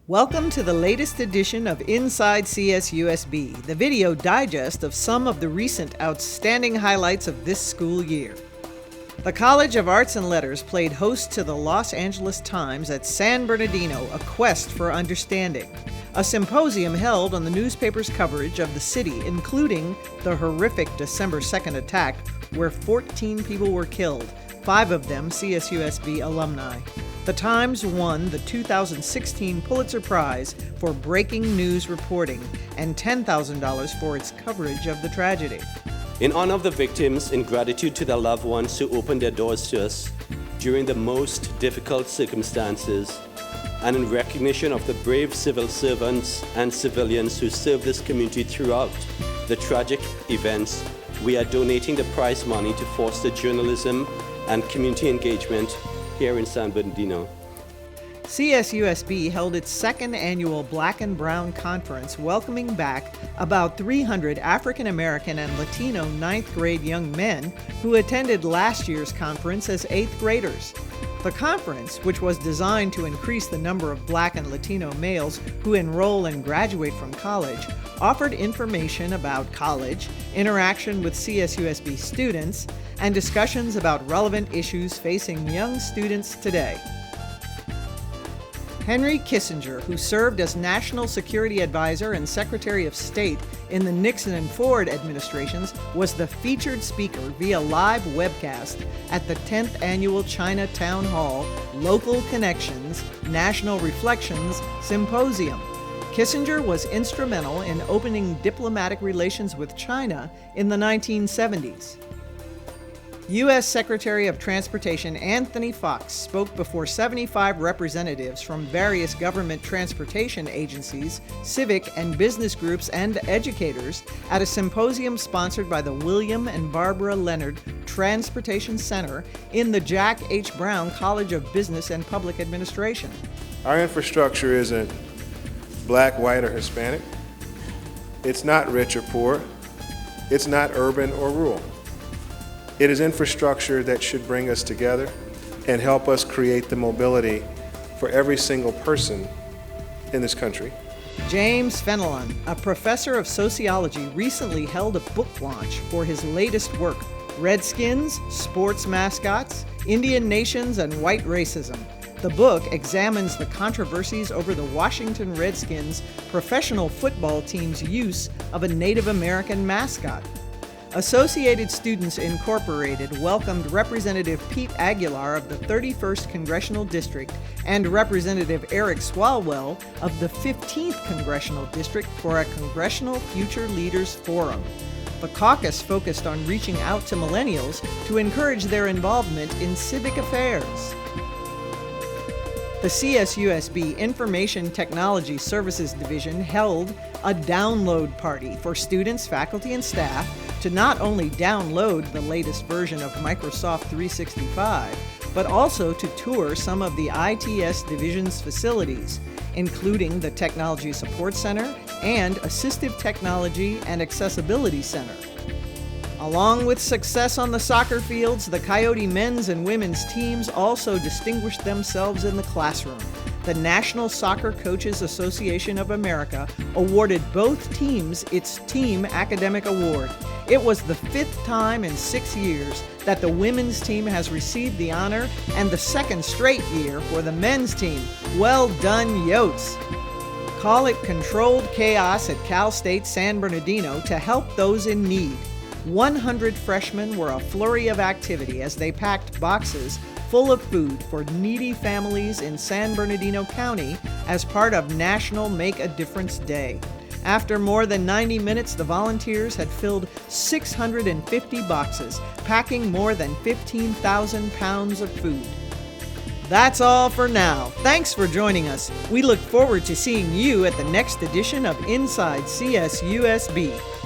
Welcome to the latest edition of Inside CSUSB, the video digest of some of the recent outstanding highlights of this school year. The College of Arts and Letters played host to the Los Angeles Times at San Bernardino, a quest for understanding. A symposium held on the newspaper's coverage of the city, including the horrific December 2nd attack, where 14 people were killed, 5 of them CSUSB alumni. The Times won the 2016 Pulitzer Prize for breaking news reporting and $10,000 for its coverage of the tragedy. In honor of the victims, in gratitude to their loved ones who opened their doors to us during the most difficult circumstances, and in recognition of the brave civil servants and civilians who served this community throughout the tragic events, we are donating the prize money to foster journalism and community engagement here in San Bernardino. CSUSB held its second annual Black and Brown Conference, welcoming back about 300 African American and Latino 9th grade young men who attended last year's conference as 8th graders. The conference, which was designed to increase the number of Black and Latino males who enroll and graduate from college, offered information about college, interaction with CSUSB students, and discussions about relevant issues facing young students today. Henry Kissinger, who served as National Security Advisor and Secretary of State in the Nixon and Ford administrations, was the featured speaker via live webcast at the 10th Annual China Town Hall Local Connections National Reflections Symposium. Kissinger was instrumental in opening diplomatic relations with China in the 1970s. U.S. Secretary of Transportation Anthony Foxx spoke before 75 representatives from various government transportation agencies, civic and business groups, and educators at a symposium sponsored by the William and Barbara Leonard Transportation Center in the Jack H. Brown College of Business and Public Administration. Our infrastructure isn't black, white, or Hispanic. It's not rich or poor. It's not urban or rural. It is infrastructure that should bring us together and help us create the mobility for every single person in this country. James Fenelon, a professor of sociology, recently held a book launch for his latest work, Redskins, Sports Mascots, Indian Nations, and White Racism. The book examines the controversies over the Washington Redskins professional football team's use of a Native American mascot. Associated Students Incorporated welcomed Representative Pete Aguilar of the 31st Congressional District and Representative Eric Swalwell of the 15th Congressional District for a Congressional Future Leaders Forum. The caucus focused on reaching out to millennials to encourage their involvement in civic affairs. The CSUSB Information Technology Services Division held a download party for students, faculty, and staff to not only download the latest version of Microsoft 365, but also to tour some of the ITS Division's facilities, including the Technology Support Center and Assistive Technology and Accessibility Center. Along with success on the soccer fields, the Coyote men's and women's teams also distinguished themselves in the classroom. The National Soccer Coaches Association of America awarded both teams its Team Academic Award. It was the 5th time in 6 years that the women's team has received the honor, and the 2nd straight year for the men's team. Well done, Yotes! Call it controlled chaos at Cal State San Bernardino to help those in need. 100 freshmen were a flurry of activity as they packed boxes full of food for needy families in San Bernardino County as part of National Make a Difference Day. After more than 90 minutes, the volunteers had filled 650 boxes, packing more than 15,000 pounds of food. That's all for now. Thanks for joining us. We look forward to seeing you at the next edition of Inside CSUSB.